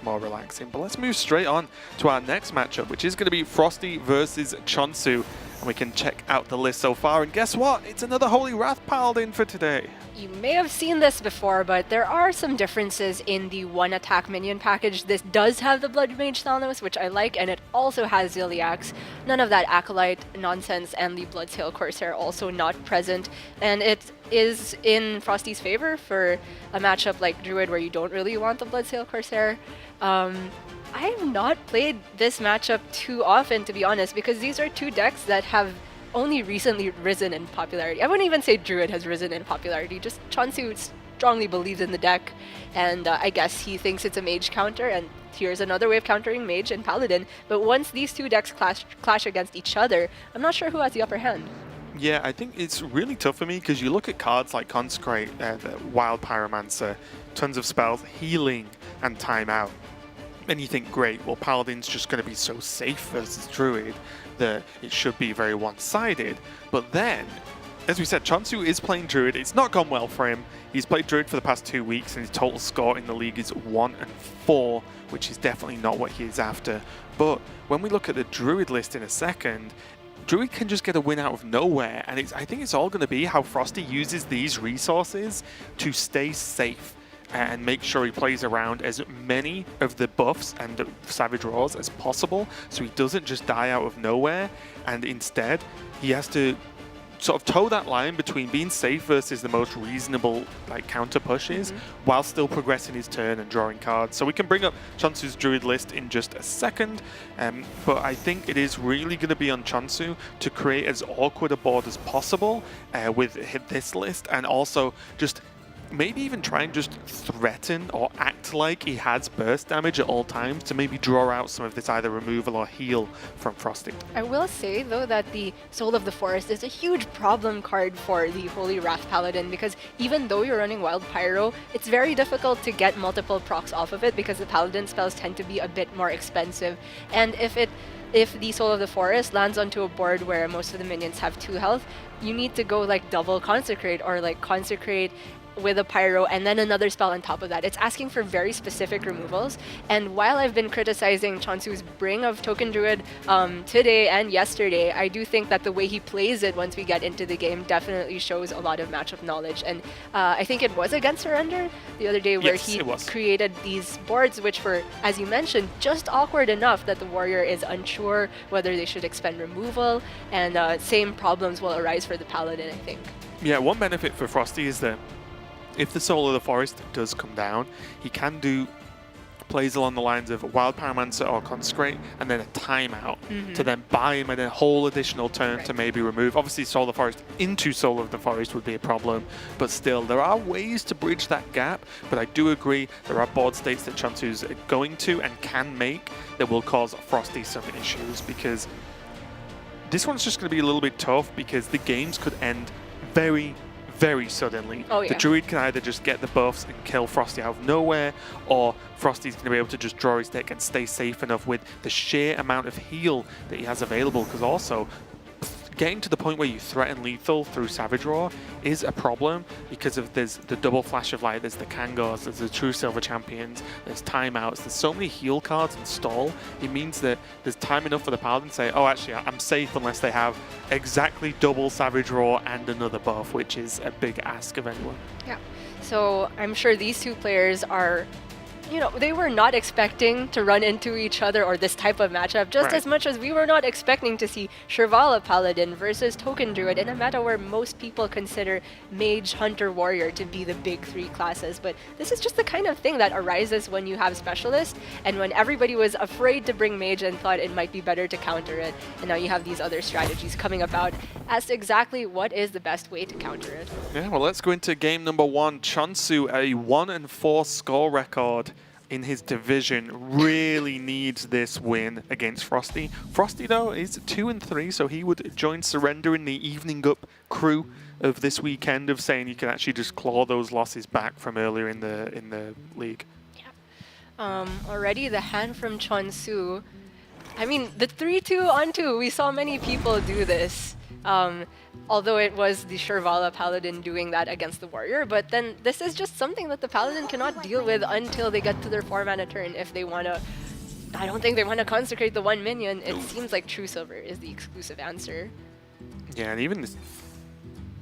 more relaxing. But let's move straight on to our next matchup, which is going to be FroStee versus che0nsu. And we can check out the list so far. And guess what? It's another Holy Wrath Paladin for today. You may have seen this before, but there are some differences in the one attack minion package. This does have the Blood Mage Thalnos, which I like, and it also has Ziliax. None of that Acolyte nonsense, and the Bloodsail Corsair also not present. And it is in FroStee's favor for a matchup like Druid where you don't really want the Bloodsail Corsair. I have not played this matchup too often, to be honest, because these are two decks that have only recently risen in popularity. I wouldn't even say Druid has risen in popularity, just che0nsu strongly believes in the deck, and I guess he thinks it's a mage counter, and here's another way of countering mage and paladin. But once these two decks clash against each other, I'm not sure who has the upper hand. Yeah, I think it's really tough for me because you look at cards like Consecrate, the Wild Pyromancer, tons of spells, healing, and timeout. And you think, great, well, Paladin's just going to be so safe versus Druid that it should be very one-sided. But then, as we said, che0nsu is playing Druid. It's not gone well for him. He's played Druid for the past 2 weeks, and his total score in the league is 1-4, which is definitely not what he is after. But when we look at the Druid list in a second, Druid can just get a win out of nowhere, and I think it's all going to be how FroStee uses these resources to stay safe and make sure he plays around as many of the buffs and the Savage Roars as possible, so he doesn't just die out of nowhere, and instead he has to sort of toe that line between being safe versus the most reasonable counter pushes while still progressing his turn and drawing cards. So we can bring up che0nsu's Druid list in just a second, but I think it is really going to be on che0nsu to create as awkward a board as possible with this list, and also just maybe even try and just threaten or act like he has burst damage at all times to maybe draw out some of this either removal or heal from FroStee. I will say, though, that the Soul of the Forest is a huge problem card for the Holy Wrath Paladin, because even though you're running Wild Pyro, it's very difficult to get multiple procs off of it because the Paladin spells tend to be a bit more expensive. And if the Soul of the Forest lands onto a board where most of the minions have 2 health, you need to go double Consecrate or Consecrate with a Pyro and then another spell on top of that. It's asking for very specific removals, and while I've been criticizing che0nsu's bring of Token Druid today and yesterday, I do think that the way he plays it once we get into the game definitely shows a lot of matchup knowledge. And I think it was against Surrender the other day where he created these boards which were, as you mentioned, just awkward enough that the warrior is unsure whether they should expend removal, and same problems will arise for the Paladin, I think. Yeah, one benefit for FroStee is that if the Soul of the Forest does come down, he can do plays along the lines of Wild Pyromancer or Consecrate, and then a timeout to then buy him a whole additional turn to maybe remove. Obviously, Soul of the Forest into Soul of the Forest would be a problem, but still, there are ways to bridge that gap. But I do agree there are board states that che0nsu's going to and can make that will cause FroStee some issues, because this one's just going to be a little bit tough because the games could end very suddenly. The Druid can either just get the buffs and kill FroStee out of nowhere, or FroStee's going to be able to just draw his deck and stay safe enough with the sheer amount of heal that he has available, because also getting to the point where you threaten lethal through Savage Roar is a problem, because of there's the double flash of light, there's the Kangors, there's the True Silver Champions, there's timeouts, there's so many heal cards and stall. It means that there's time enough for the Paladin to say, oh, actually, I'm safe unless they have exactly double Savage Roar and another buff, which is a big ask of anyone. Yeah, so I'm sure these two players are, they were not expecting to run into each other or this type of matchup just as much as we were not expecting to see Shirvala Paladin versus Token Druid in a meta where most people consider Mage, Hunter, Warrior to be the big 3 classes. But this is just the kind of thing that arises when you have Specialist, and when everybody was afraid to bring Mage and thought it might be better to counter it, and now you have these other strategies coming about as to exactly what is the best way to counter it. Yeah, well, let's go into game number 1. che0nsu, a 1-4 score record in his division, really needs this win against FroStee. FroStee, though, is 2-3, so he would join Surrender in the evening up crew of this weekend of saying you can actually just claw those losses back from earlier in the league. Yeah. Already the hand from che0nsu. I mean, the 3-2 on 2, we saw many people do this. Although it was the Shirvala Paladin doing that against the Warrior, but then this is just something that the Paladin cannot deal with until they get to their 4-mana turn if they want to. I don't think they want to consecrate the 1 minion. It seems like True Silver is the exclusive answer. Yeah, and even this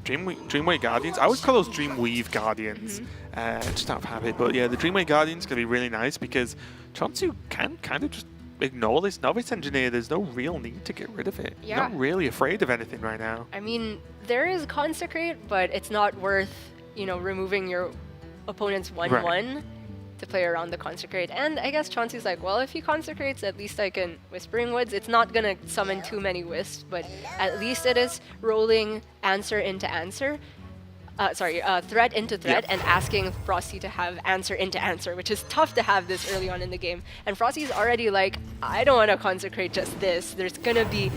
Dreamway Guardians, I always call those Dreamweave Guardians, just out of habit. But yeah, the Dreamway Guardians can be really nice because che0nsu can kind of just ignore this Novice Engineer. There's no real need to get rid of it. Yeah. Not really afraid of anything right now. I mean, there is Consecrate, but it's not worth, removing your opponent's 1/1 Right. to play around the Consecrate. And I guess che0nsu's like, well, if he Consecrates, at least I can Whispering Woods. It's not gonna summon too many Wisps, but at least it is rolling answer into answer. Threat into threat, and asking FroStee to have answer into answer, which is tough to have this early on in the game. And FroStee's already like, I don't want to consecrate just this. There's gonna be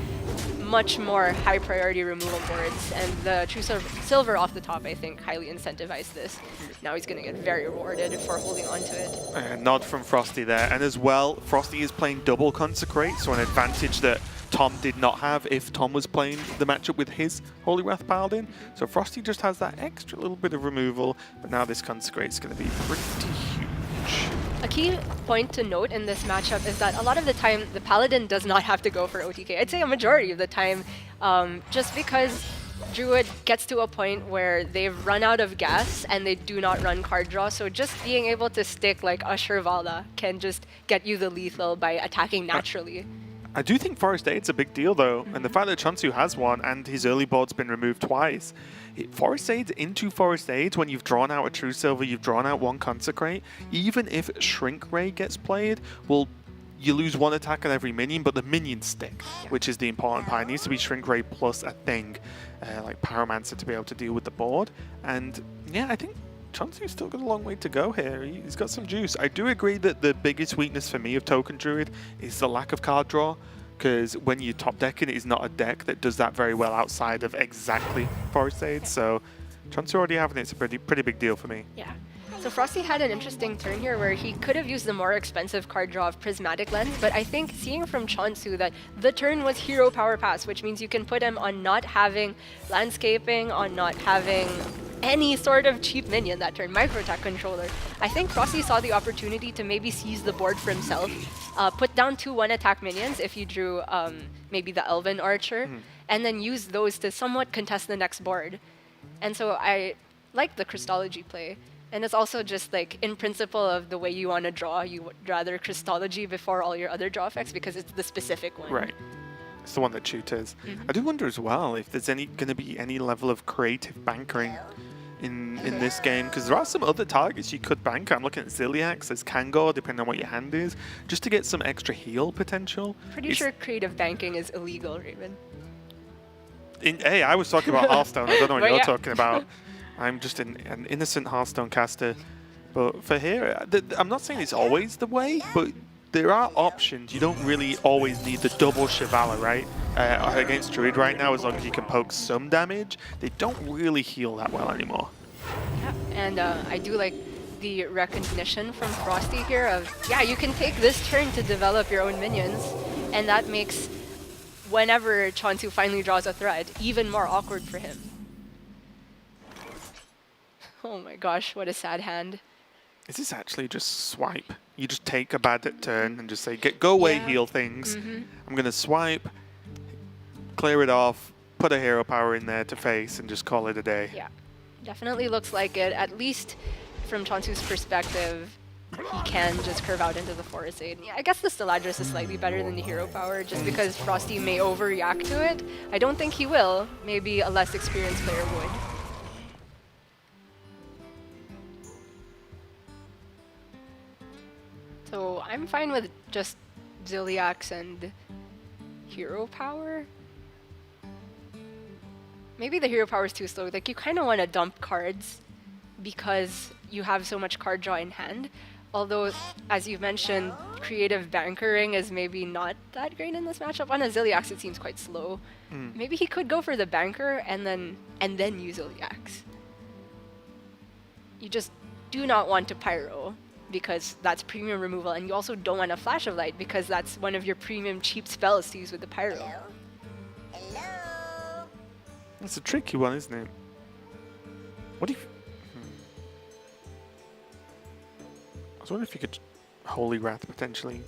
much more high priority removal boards, and the True Silver off the top, I think, highly incentivized this. Now he's gonna get very rewarded for holding on to it. Nod from FroStee there, and as well, FroStee is playing double Consecrate, so an advantage that Tom did not have if Tom was playing the matchup with his Holy Wrath Paladin. So FroStee just has that extra little bit of removal, but now this Consecrate is going to be pretty huge. A key point to note in this matchup is that a lot of the time, the Paladin does not have to go for OTK. I'd say a majority of the time, just because Druid gets to a point where they've run out of gas and they do not run card draw, so just being able to stick like a Shirvala can just get you the lethal by attacking naturally. I do think Forest Aid's a big deal though, and the fact that che0nsu has one and his early board's been removed twice. Forest Aid into Forest Aid, when you've drawn out a True Silver, you've drawn out one Consecrate, even if Shrink Ray gets played, well, you lose one attack on every minion, but the minions stick, which is the important part. It needs to be Shrink Ray plus a thing, like Pyromancer, to be able to deal with the board. And yeah, I think che0nsu's still got a long way to go here. He's got some juice. I do agree that the biggest weakness for me of Token Druid is the lack of card draw, because when you top deck it is not a deck that does that very well outside of exactly Forest Aid. So che0nsu already having it's a pretty big deal for me. Yeah. So FroStee had an interesting turn here where he could have used the more expensive card draw of Prismatic Lens, but I think seeing from che0nsu that the turn was Hero Power Pass, which means you can put him on not having landscaping, on not having any sort of cheap minion that turn, Micro Attack Controller. I think FroStee saw the opportunity to maybe seize the board for himself, put down 2 1-attack minions if you drew maybe the Elven Archer, and then use those to somewhat contest the next board. And so I like the Crystology play. And it's also just like in principle of the way you want to draw, you would rather Crystology before all your other draw effects because it's the specific one. Right. It's the one that tutors. I do wonder as well if there's going to be any level of creative bankering in this game, because there are some other targets you could bank. I'm looking at Ziliax, there's Kangor, depending on what your hand is, just to get some extra heal potential. Pretty sure creative banking is illegal, Raven. Hey, I was talking about Hearthstone. I don't know what Well, you're yeah. talking about. I'm just an innocent Hearthstone caster. But for here, I'm not saying it's always the way, but there are options. You don't really always need the double Shivala, right? Against Druid right now, as long as you can poke some damage, they don't really heal that well anymore. Yeah, and I do like the recognition from FroStee here of, yeah, you can take this turn to develop your own minions, and that makes whenever che0nsu finally draws a threat even more awkward for him. Oh my gosh, what a sad hand. Is this actually just swipe? You just take a bad turn and just say, go away, Yeah. heal things. I'm going to swipe, clear it off, put a hero power in there to face, and just call it a day. Yeah, definitely looks like it. At least from che0nsu's perspective, he can just curve out into the Forest Aid. Yeah, I guess the Steladris is slightly better than the hero power, just because FroStee may overreact to it. I don't think he will. Maybe a less experienced player would. So I'm fine with just Ziliax and hero power. Maybe the hero power is too slow. Like, you kind of want to dump cards because you have so much card draw in hand. Although, as you've mentioned, creative bankering is maybe not that great in this matchup. On a Ziliax, it seems quite slow. Maybe he could go for the banker and then use Ziliax. You just do not want to pyro, because that's premium removal, and you also don't want a Flash of Light because that's one of your premium cheap spells to use with the pyro. It's a tricky one, isn't it? What if... I was wondering if you could Holy Wrath potentially.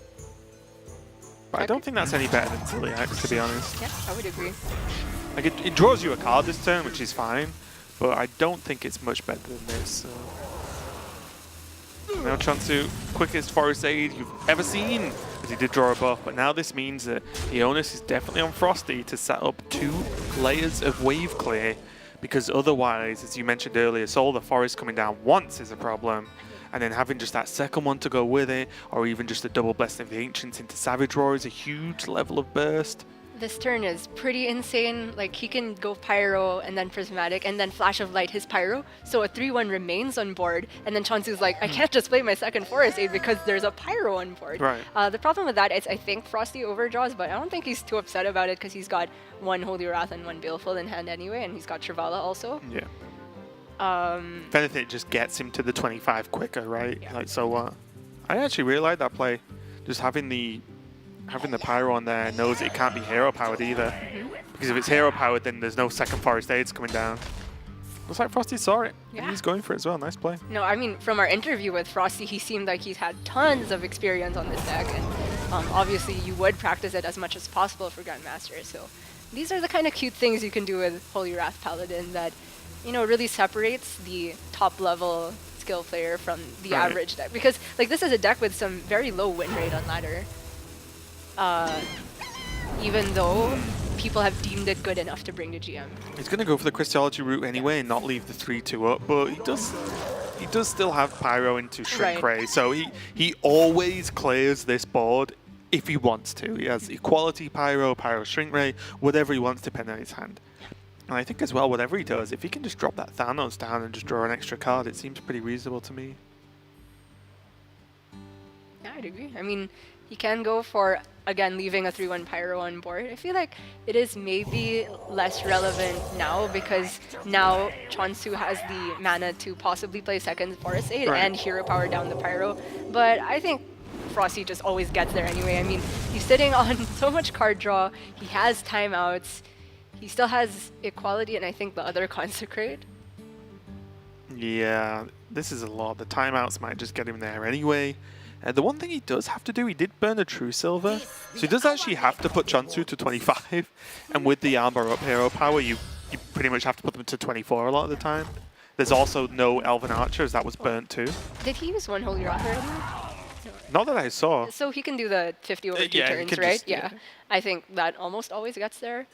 But I don't think that's any better than Silly Axe, to be honest. Yeah, I would agree. Like it draws you a card this turn, which is fine, but I don't think it's much better than this. So. Now che0nsu, quickest Forest Aid you've ever seen, as he did draw a buff, but now this means that the onus is definitely on FroStee to set up 2 layers of wave clear, because otherwise, as you mentioned earlier, Soul of the Forest coming down once is a problem, and then having just that second one to go with it, or even just a double Blessing of the Ancients into Savage Roar is a huge level of burst. This turn is pretty insane. Like, he can go Pyro and then Prismatic and then Flash of Light his Pyro, so a 3-1 remains on board, and then che0nsu's like, I can't just play my second Forest Aid because there's a Pyro on board. Right. The problem with that is I think FroStee overdraws, but I don't think he's too upset about it because he's got 1 Holy Wrath and 1 Baleful in hand anyway, and he's got Travala also. Yeah. If anything, it just gets him to the 25 quicker, right? Yeah. Like, so I actually really like that play. Just having the Pyro on there knows that it can't be hero powered either. Because if it's hero powered, then there's no second Forest Aids coming down. Looks like FroStee saw it. Yeah. And he's going for it as well. Nice play. No, I mean, from our interview with FroStee, he seemed like he's had tons of experience on this deck, and obviously you would practice it as much as possible for Grandmasters. So these are the kind of cute things you can do with Holy Wrath Paladin that, you know, really separates the top level skill player from the average deck. Because, like, this is a deck with some very low win rate on ladder. Even though people have deemed it good enough to bring to GM. He's going to go for the Christology route anyway and not leave the 3-2 up, but he does still have Pyro into Shrink Ray, so he always clears this board if he wants to. He has Equality Pyro, Pyro Shrink Ray, whatever he wants depending on his hand. And I think as well, whatever he does, if he can just drop that Thanos down and just draw an extra card, it seems pretty reasonable to me. Yeah, I'd agree. I mean, he can go for, again, leaving a 3-1 Pyro on board. I feel like it is maybe less relevant now because now che0nsu has the mana to possibly play second Forest Aid and hero power down the Pyro. But I think FroStee just always gets there anyway. I mean, he's sitting on so much card draw. He has timeouts. He still has Equality and I think the other Consecrate. Yeah, this is a lot. The timeouts might just get him there anyway. The one thing he does have to do, he did burn a True Silver, so he does actually have to put che0nsu to 25, and with the armor up hero power, you pretty much have to put them to 24 a lot of the time. There's also no Elven Archer, as that was burnt too. Did he use 1 Holy Wrath earlier? Not that I saw. So he can do the 50 over 2 yeah, turns, right? Yeah. I think that almost always gets there.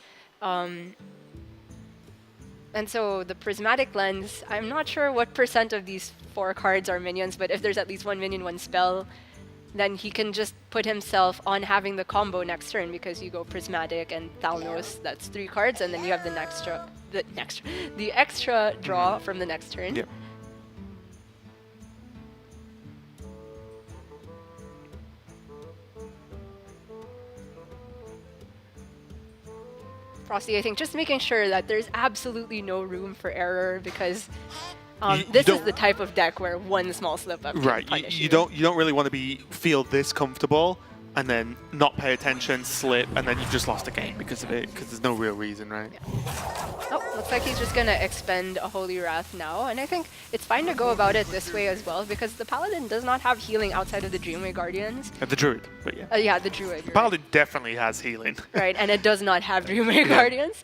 And so the Prismatic Lens, I'm not sure what % of these 4 cards are minions, but if there's at least 1 minion, 1 spell, then he can just put himself on having the combo next turn because you go Prismatic and Thalnos, that's 3 cards, and then you have the extra draw from the next turn. Yep. FroStee, I think, just making sure that there's absolutely no room for error because this is the type of deck where 1 small slip up can punish you don't really want to feel this comfortable and then not pay attention, slip, and then you've just lost a game because of it, because there's no real reason, right? Yeah. Oh, looks like he's just gonna expend a Holy Wrath now, and I think it's fine to go about it this way as well because the Paladin does not have healing outside of the Dreamway Guardians. The Druid, but yeah. Yeah, the Druid. The Paladin definitely has healing. Right, and it does not have Dreamway Guardians.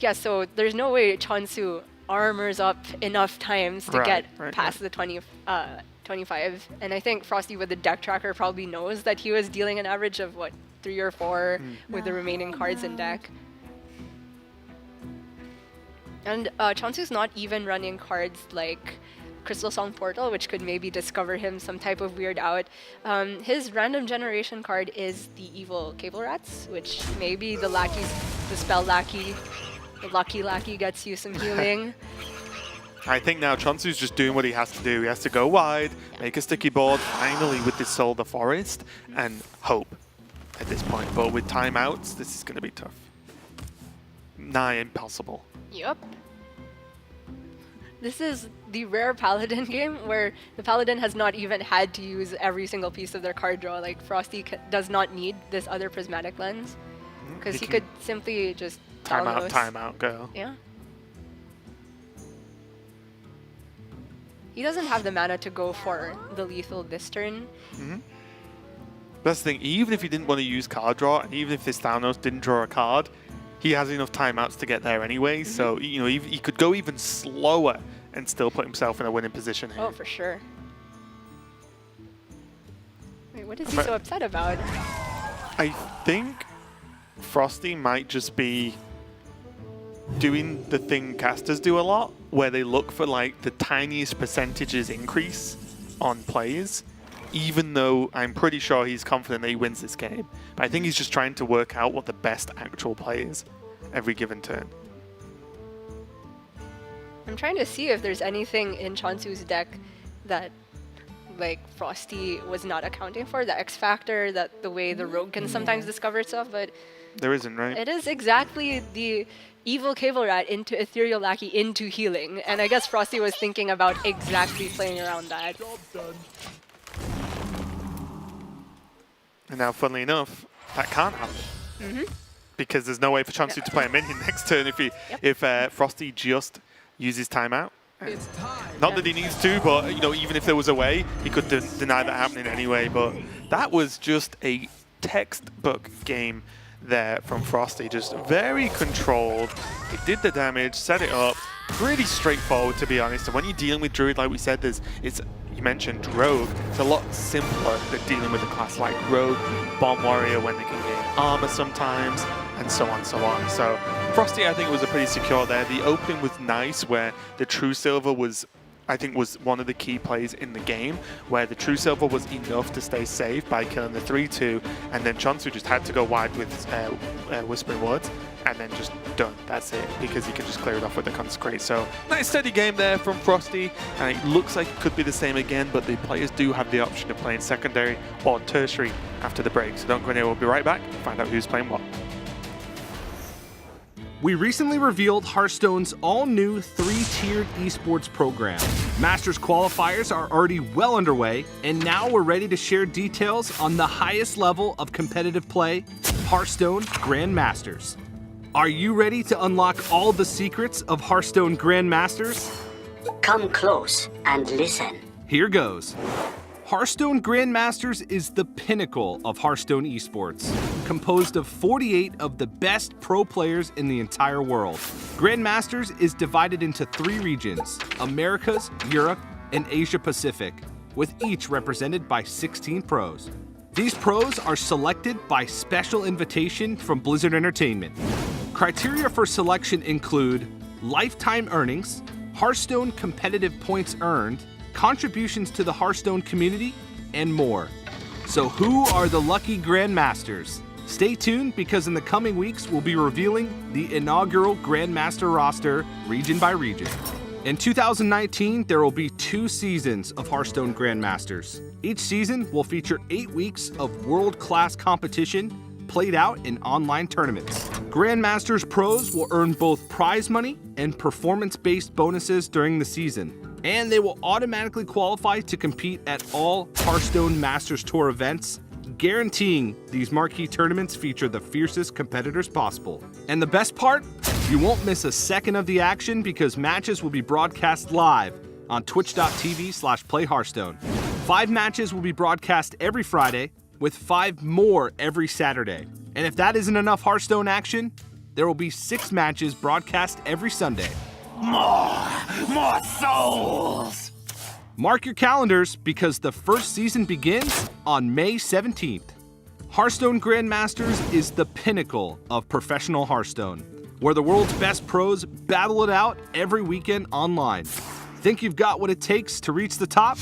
Yeah, so there's no way che0nsu armors up enough times to get past the 25, and I think FroStee with the deck tracker probably knows that he was dealing an average of what, 3 or 4 with the remaining cards in deck. And che0nsu's not even running cards like Crystal Song Portal, which could maybe discover him some type of weird out. His random generation card is the evil Cable Rats, which maybe the spell Lackey, the Lucky Lackey gets you some healing. I think now che0nsu's just doing what he has to do. He has to go wide, make a sticky board, finally with this Soul of the Forest, and hope at this point. But with timeouts, this is going to be tough. Nigh impossible. Yup. This is the rare Paladin game where the Paladin has not even had to use every single piece of their card draw. Like, FroStee does not need this other Prismatic Lens, because he could simply just timeout, Talnos. timeout, go. Yeah. He doesn't have the mana to go for the lethal this turn. That's the thing, even if he didn't want to use card draw, and even if this Thanos didn't draw a card, he has enough timeouts to get there anyway, so you know he could go even slower and still put himself in a winning position here. Oh, for sure. Wait, what is he so upset about? I think FroStee might just be doing the thing casters do a lot, where they look for like the tiniest percentages increase on plays, even though I'm pretty sure he's confident that he wins this game. But I think he's just trying to work out what the best actual play is every given turn. I'm trying to see if there's anything in che0nsu's deck that like FroStee was not accounting for, the X factor, that the way the rogue can sometimes discover stuff, but There isn't, right? it is exactly the evil cable rat into ethereal lackey into healing, and I guess FroStee was thinking about exactly playing around that. And now, funnily enough, that can't happen. Because there's no way for che0nsu to play a minion next turn if FroStee just uses timeout. Not that he needs to, but you know, even if there was a way, he could deny that happening anyway. But that was just a textbook game there from FroStee, just very controlled. He did the damage, set it up, pretty straightforward to be honest. And when you're dealing with Druid, like we said, you mentioned Rogue, it's a lot simpler than dealing with a class like Rogue, Bomb Warrior when they can gain armor sometimes, and so on, so on. So FroStee, I think, was a pretty secure there. The opening was nice, where the True Silver was, I think, was one of the key plays in the game, where the True Silver was enough to stay safe by killing the 3-2, and then che0nsu just had to go wide with Whispering Woods, and then just done. That's it, because he could just clear it off with the Consecrate. So nice steady game there from FroStee, and it looks like it could be the same again, but the players do have the option of playing secondary or tertiary after the break. So don't go anywhere, we'll be right back and find out who's playing what. We recently revealed Hearthstone's all-new 3-tiered esports program. Masters qualifiers are already well underway, and now we're ready to share details on the highest level of competitive play, Hearthstone Grandmasters. Are you ready to unlock all the secrets of Hearthstone Grandmasters? Come close and listen. Here goes. Hearthstone Grandmasters is the pinnacle of Hearthstone esports, composed of 48 of the best pro players in the entire world. Grandmasters is divided into 3 regions: Americas, Europe, and Asia Pacific, with each represented by 16 pros. These pros are selected by special invitation from Blizzard Entertainment. Criteria for selection include lifetime earnings, Hearthstone competitive points earned, contributions to the Hearthstone community, and more. So who are the lucky Grandmasters? Stay tuned, because in the coming weeks we'll be revealing the inaugural Grandmaster roster region by region. In 2019, there will be 2 seasons of Hearthstone Grandmasters. Each season will feature 8 weeks of world-class competition played out in online tournaments. Grandmasters pros will earn both prize money and performance-based bonuses during the season, and they will automatically qualify to compete at all Hearthstone Masters Tour events, guaranteeing these marquee tournaments feature the fiercest competitors possible. And the best part? You won't miss a second of the action, because matches will be broadcast live on twitch.tv/playhearthstone. 5 matches will be broadcast every Friday, with 5 more every Saturday. And if that isn't enough Hearthstone action, there will be 6 matches broadcast every Sunday. More souls! Mark your calendars, because the first season begins on May 17th. Hearthstone Grandmasters is the pinnacle of professional Hearthstone, where the world's best pros battle it out every weekend online. Think you've got what it takes to reach the top?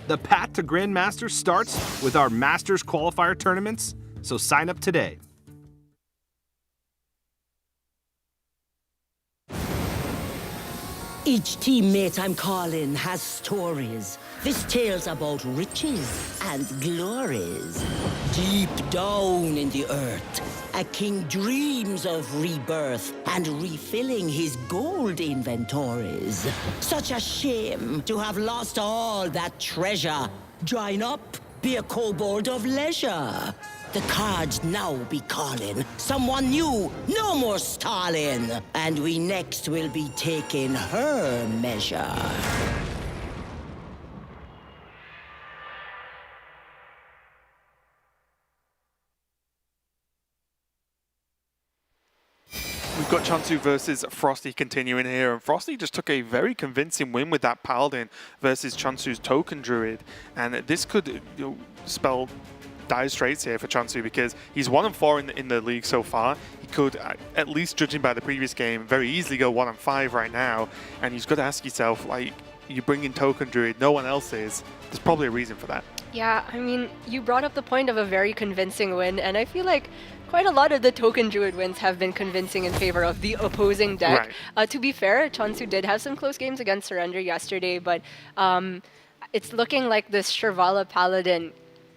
The path to Grandmasters starts with our Masters qualifier tournaments, so sign up today. Each teammate I'm calling has stories. This tale's about riches and glories. Deep down in the earth, a king dreams of rebirth and refilling his gold inventories. Such a shame to have lost all that treasure. Join up, be a kobold of leisure. The cards now be calling. Someone new, no more stalling. And we next will be taking her measure. We've got che0nsu versus FroStee continuing here, and FroStee just took a very convincing win with that Paladin versus che0nsu's Token Druid, and this could spell dire straits here for che0nsu because he's 1-4 in the league so far. He could, at least judging by the previous game, very easily go 1-5 right now, and you've got to ask yourself, like, you bring in Token Druid, no one else is. There's probably a reason for that. Yeah, I mean, you brought up the point of a very convincing win, and I feel like quite a lot of the Token Druid wins have been convincing in favor of the opposing deck. Right. To be fair, che0nsu did have some close games against Surrender yesterday, but it's looking like this Shirvala Paladin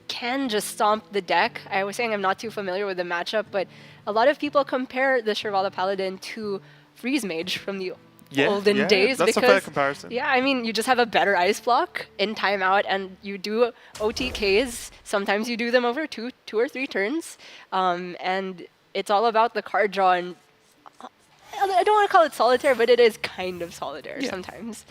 can just stomp the deck. I was saying I'm not too familiar with the matchup, but a lot of people compare the Shirvala Paladin to Freeze Mage from the olden days. That's because, a fair comparison. Yeah, I mean, you just have a better ice block in timeout, and you do OTKs. Sometimes you do them over two or three turns, and it's all about the card draw. And I don't want to call it solitaire, but it is kind of solitaire sometimes.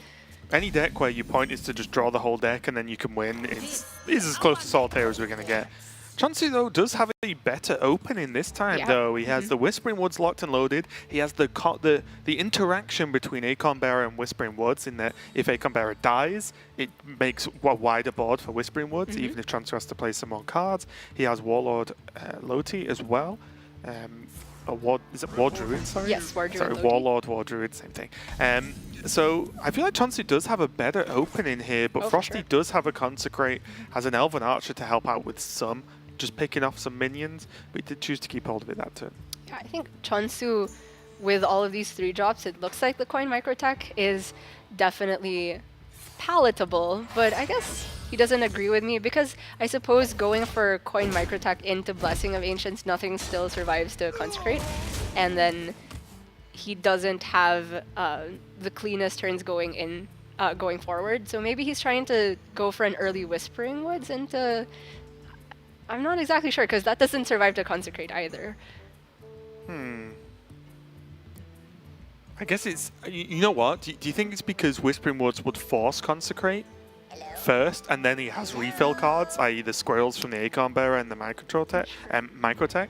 Any deck where your point is to just draw the whole deck and then you can win is as close to solitaire as we're going to get. che0nsu, though, does have a better opening this time, though. He has the Whispering Woods locked and loaded. He has the interaction between Acorn Bearer and Whispering Woods in that if Acorn Bearer dies, it makes a wider board for Whispering Woods, even if che0nsu has to play some more cards. He has Warlord Loti as well. Is it War Druid? Sorry? Yes, War Druid. Sorry, Warlord, War Druid, same thing. So I feel like che0nsu does have a better opening here, but FroStee does have a Consecrate, has an Elven Archer to help out with some, just picking off some minions, but he did choose to keep hold of it that turn. Yeah, I think che0nsu, with all of these 3-drops, it looks like the coin microtech is definitely palatable, but I guess he doesn't agree with me because I suppose going for coin microtech into Blessing of Ancients, nothing still survives to Consecrate, and then he doesn't have the cleanest turns going forward, so maybe he's trying to go for an early Whispering Woods into... I'm not exactly sure, because that doesn't survive to Consecrate either. I guess it's... You know what? Do you think it's because Whispering Woods would force Consecrate first, and then he has refill cards, i.e. the Squirrels from the Acorn Bearer and the Microtech,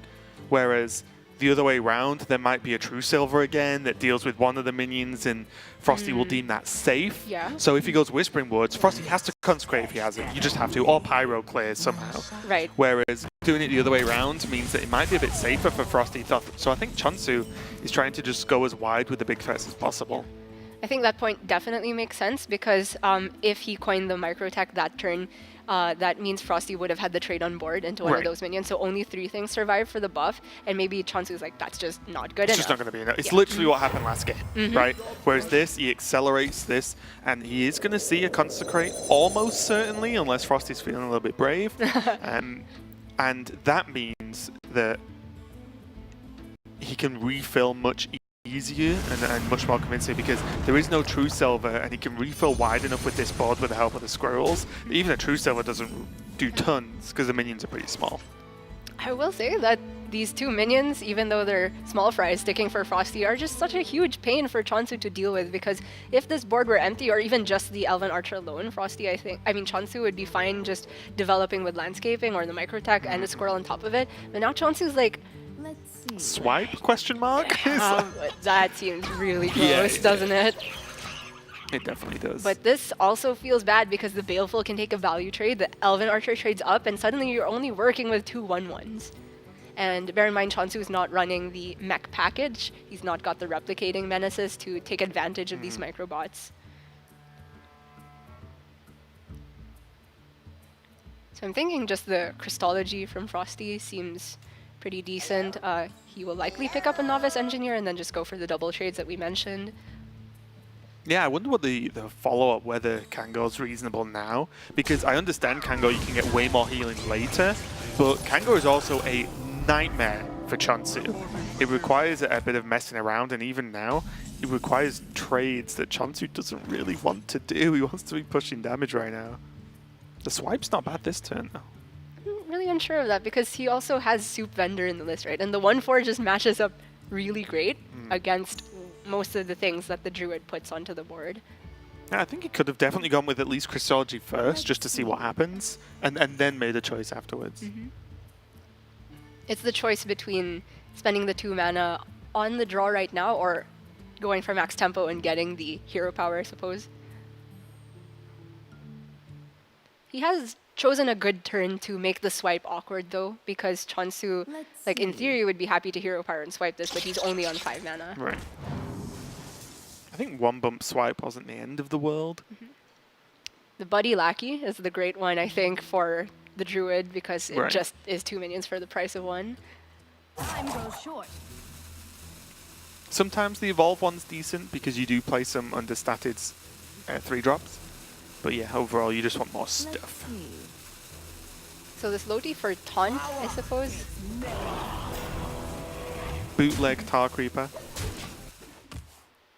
whereas the other way around, there might be a True Silver again that deals with one of the minions, and FroStee will deem that safe. Yeah. So if he goes Whispering Woods, FroStee has to Consecrate if he has it. You just have to, or Pyro clears somehow. Right. Whereas doing it the other way around means that it might be a bit safer for FroStee. So I think che0nsu is trying to just go as wide with the big threats as possible. I think that point definitely makes sense because if he coined the Microtech that turn, that means FroStee would have had the trade on board into one of those minions. So only 3 things survive for the buff, and maybe che0nsu's like, that's just not good enough. It's just not going to be enough. It's literally what happened last game, right? Whereas this, he accelerates this, and he is going to see a Consecrate almost certainly, unless FroStee's feeling a little bit brave. And that means that he can refill much easier and much more convincing because there is no True Silver, and he can refill wide enough with this board with the help of the Squirrels. Even a True Silver doesn't do tons because the minions are pretty small. I will say that these 2 minions, even though they're small fries sticking for FroStee, are just such a huge pain for che0nsu to deal with, because if this board were empty or even just the Elven Archer alone, FroStee, che0nsu would be fine just developing with Landscaping or the Microtech and the Squirrel on top of it. But now che0nsu's like, Swipe? Question mark? that seems really gross, doesn't it? It definitely does. But this also feels bad because the Baleful can take a value trade, the Elven Archer trades up, and suddenly you're only working with 2 1/1s. And bear in mind, che0nsu is not running the mech package. He's not got the replicating menaces to take advantage of these microbots. So I'm thinking just the Crystology from FroStee seems pretty decent. He will likely pick up a Novice Engineer and then just go for the double trades that we mentioned. Yeah, I wonder what the follow-up, whether Kango's reasonable now, because I understand Kango, you can get way more healing later, but Kango is also a nightmare for che0nsu. It requires a bit of messing around, and even now, it requires trades that che0nsu doesn't really want to do. He wants to be pushing damage right now. The swipe's not bad this turn, though. really unsure of that because he also has Soup Vendor in the list, right? And the 1/4 just matches up really great against most of the things that the Druid puts onto the board. Yeah, I think he could have definitely gone with at least Crystology first, just to see what happens, and then made a choice afterwards. It's the choice between spending the 2 mana on the draw right now or going for max tempo and getting the hero power, I suppose. He has chosen a good turn to make the swipe awkward though, because che0nsu, like in theory, would be happy to hero power and swipe this, but he's only on 5 mana. Right. I think 1-bump swipe wasn't the end of the world. The Buddy Lackey is the great one, I think, for the Druid because it Right. just is 2 minions for the price of 1. Time goes short. Sometimes the evolve one's decent because you do play some understated 3-drops. But yeah, overall you just want more stuff. So this Loti for taunt, I suppose. Bootleg Tar Creeper.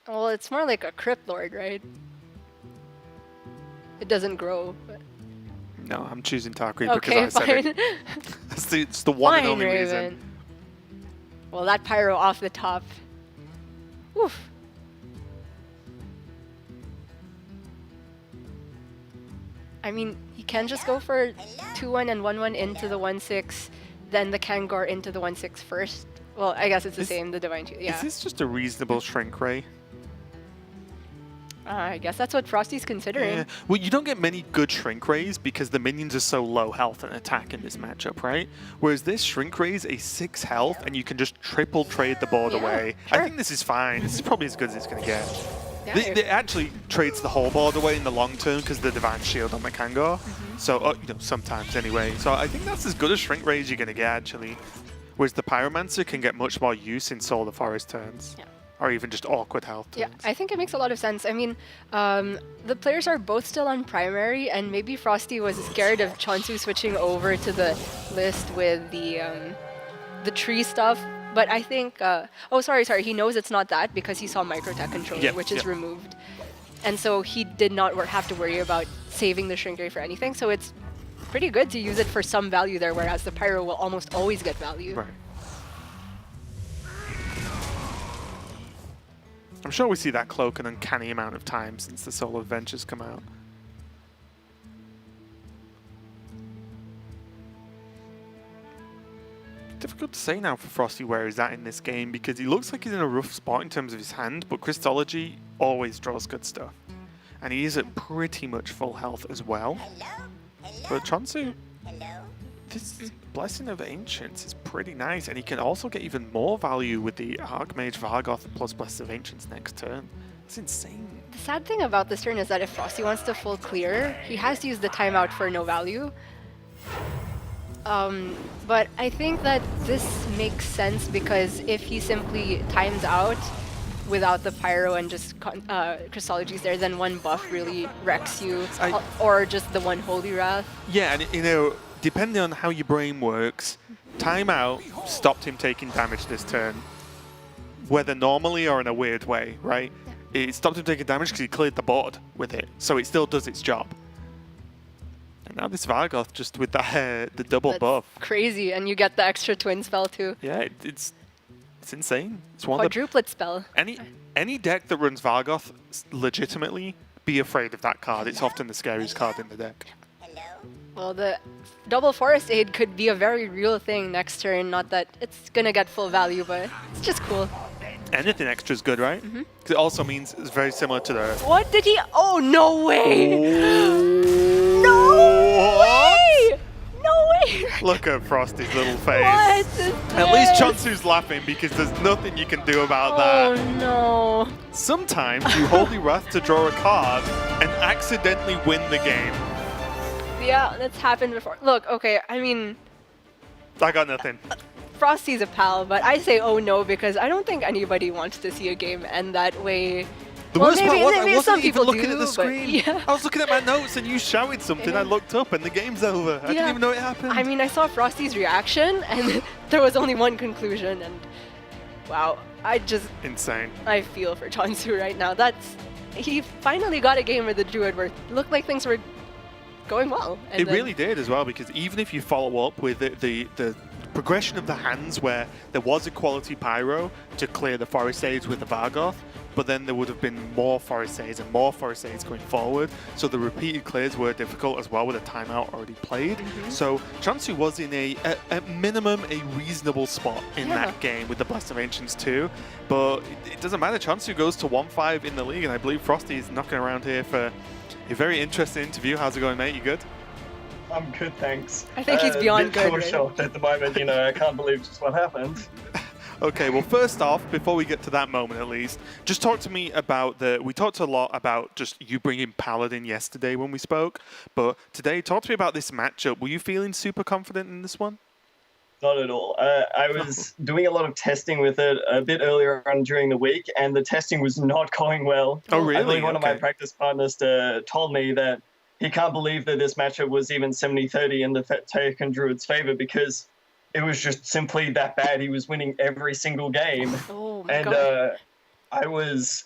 Well, it's more like a Crypt Lord, right? It doesn't grow. But No, I'm choosing Tar Creeper okay, because I said fine. it. It's the one and Fine, only reason. Raven. Well, that Pyro off the top. Oof. I mean, he can just go for 2/1 and 1/1 into the 1/6, then the Kangor into the 1/6 first. Well, I guess it's the same, the Divine Shield. Yeah. Is this just a reasonable shrink ray? I guess that's what FroStee's considering. Yeah. Well, you don't get many good shrink rays because the minions are so low health and attack in this matchup, right? Whereas this shrink ray is a 6 health and you can just triple trade the board Yeah, away. sure. I think this is fine. This is probably as good as it's going to get. Yeah, It actually trades the whole board away in the long term because of the Divine Shield on the Kangor. So, you know, sometimes anyway. So I think that's as good a shrink ray as you're going to get, actually. Whereas the Pyromancer can get much more use in Solar Forest turns. Yeah. Or even just awkward health Yeah, turns. I think it makes a lot of sense. I mean, the players are both still on primary, and maybe FroStee was scared of che0nsu switching over to the list with the tree stuff. But I think, oh, sorry, he knows it's not that because he saw Microtech Controller, Yeah, which is yeah. removed. And so he did not have to worry about saving the shrink ray for anything. So it's pretty good to use it for some value there, whereas the Pyro will almost always get value. Right. I'm sure we see that cloak an uncanny amount of time since the Solar Adventures come out. Difficult to say now for FroStee where he's at in this game because he looks like he's in a rough spot in terms of his hand, but Crystology always draws good stuff. And he is at pretty much full health as well. But che0nsu, this Blessing of Ancients is pretty nice, and he can also get even more value with the Archmage Vargoth plus Blessing of Ancients next turn. That's insane. The sad thing about this turn is that if FroStee wants to full clear, he has to use the timeout for no value. But I think that this makes sense because if he simply times out without the Pyro and just Crystology's there, then one buff really wrecks you, or just the one Holy Wrath. Yeah, and you know, depending on how your brain works, timeout stopped him taking damage this turn, whether normally or in a weird way, right? It stopped him taking damage because he cleared the board with it, so it still does its job. And now this Vargoth just with that the double That's buff. crazy, and you get the extra twin spell too. Yeah, it's insane. It's one of the Quadruplet spell. any deck that runs Vargoth, legitimately be afraid of that card. It's often the scariest card in the deck. Well, the double Forest Aid could be a very real thing next turn. Not that it's gonna get full value, but it's just cool. Anything extra is good, right? Because it also means it's very similar to the... What did he? Oh, no way! What? No way! Look at FroStee's little face. What is At least this? che0nsu's laughing because there's nothing you can do about Oh that. no! Sometimes you Holy Wrath to draw a card and accidentally win the game. Yeah, that's happened before. Look, okay, I mean, I got nothing. FroStee's a pal, but I say oh no because I don't think anybody wants to see a game end that way. The Well, worst maybe- part was I maybe wasn't some even people looking do, at the but screen. yeah. I was looking at my notes and you shouted something. I looked up and the game's over. I didn't Yeah. even know it happened. I mean, I saw FroStee's reaction and there was only one conclusion and wow, Insane. I feel for che0nsu right now. He finally got a game with the Druid where it looked like things were going well. And It then- really did as well, because even if you follow up with the progression of the hands where there was a quality pyro to clear the forest age with the Vargoth, but then there would have been more forest aids and more forest aids going forward. So the repeated clears were difficult as well with a timeout already played. So che0nsu was in at minimum a reasonable spot in that game with the Blast of Ancients too. But it doesn't matter. che0nsu goes to 1-5 in the league, and I believe FroStee is knocking around here for a very interesting interview. How's it going, mate? You good? I'm good, thanks. I think he's beyond good, right? Shocked at the moment, I can't believe just what happened. Okay, well, first off, before we get to that moment at least, just talk to me about we talked a lot about just you bringing Paladin yesterday when we spoke, but today, talk to me about this matchup. Were you feeling super confident in this one? Not at all. I was doing a lot of testing with it a bit earlier on during the week, and the testing was not going well. Oh, really? I believe one of my Okay. practice partners told me that he can't believe that this matchup was even 70-30 in the Taken Druid's favor, because it was just simply that bad. He was winning every single game. Oh my And god. I was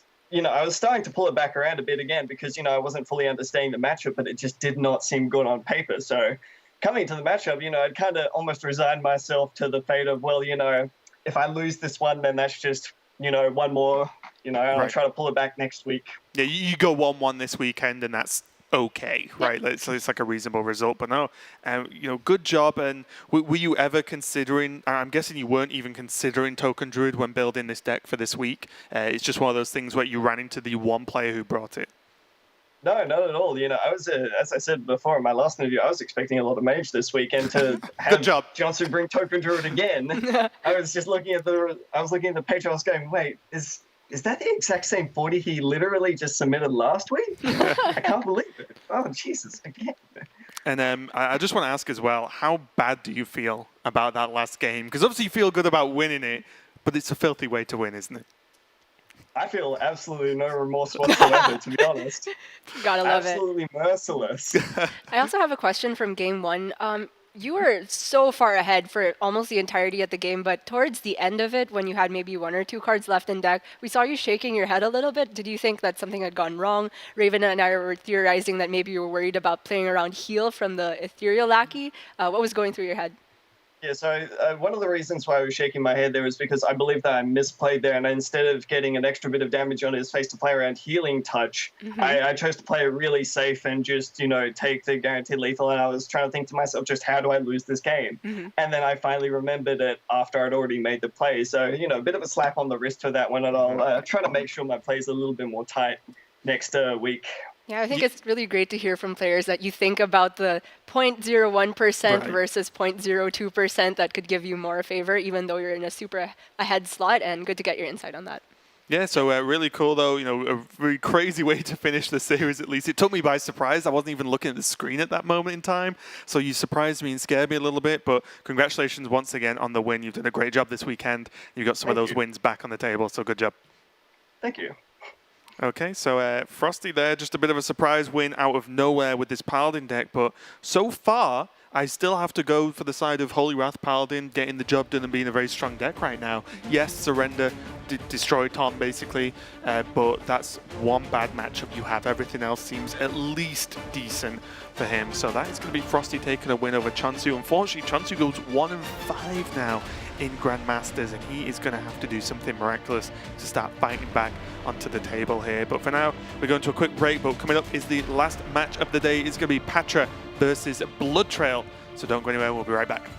starting to pull it back around a bit again, because, I wasn't fully understanding the matchup, but it just did not seem good on paper. So coming to the matchup, I'd kind of almost resigned myself to the fate of, well, if I lose this one, then that's just, one more, and I'll Right. try to pull it back next week. Yeah, you go 1-1 this weekend, and that's okay, right? So it's like a reasonable result. But no, good job. And were you ever considering? I'm guessing you weren't even considering Token Druid when building this deck for this week. It's just one of those things where you ran into the one player who brought it. No, not at all. I was, as I said before in my last interview, I was expecting a lot of mage this week, and to have job. che0nsu bring Token Druid again, I was just looking at the page. I was going, wait, is that the exact same 40 he literally just submitted last week? I can't believe it. Oh, Jesus, again. And I just want to ask as well, how bad do you feel about that last game? Because obviously you feel good about winning it, but it's a filthy way to win, isn't it? I feel absolutely no remorse whatsoever, to be honest. Gotta love it. Absolutely merciless. I also have a question from game one. You were so far ahead for almost the entirety of the game, but towards the end of it, when you had maybe 1 or 2 cards left in deck, we saw you shaking your head a little bit. Did you think that something had gone wrong? Raven and I were theorizing that maybe you were worried about playing around heal from the Ethereal Lackey. What was going through your head? Yeah, so one of the reasons why I was shaking my head there was because I believe that I misplayed there, and instead of getting an extra bit of damage on his face to play around healing touch, I chose to play it really safe and just, take the guaranteed lethal, and I was trying to think to myself, just how do I lose this game? And then I finally remembered it after I'd already made the play. So, a bit of a slap on the wrist for that one, and I'll try to make sure my play's a little bit more tight next week. Yeah, I think it's really great to hear from players that you think about the 0.01% Right. versus 0.02% that could give you more favor, even though you're in a super ahead slot, and good to get your insight on that. Yeah, so really cool though, a really crazy way to finish the series at least. It took me by surprise. I wasn't even looking at the screen at that moment in time. So you surprised me and scared me a little bit, but congratulations once again on the win. You've done a great job this weekend. You've got some of Thank those you. wins back on the table, so good job. Thank you. Okay, so FroStee there, just a bit of a surprise win out of nowhere with this Paladin deck, but so far, I still have to go for the side of Holy Wrath Paladin, getting the job done and being a very strong deck right now. Yes, Surrender destroy Tom, basically, but that's one bad matchup you have. Everything else seems at least decent for him, so that is going to be FroStee taking a win over che0nsu. Unfortunately, che0nsu goes 1-5 now in Grandmasters, and he is going to have to do something miraculous to start fighting back onto the table here. But for now, we're going to a quick break, but coming up is the last match of the day. It's going to be Patra versus Blood Trail, so don't go anywhere, we'll be right back.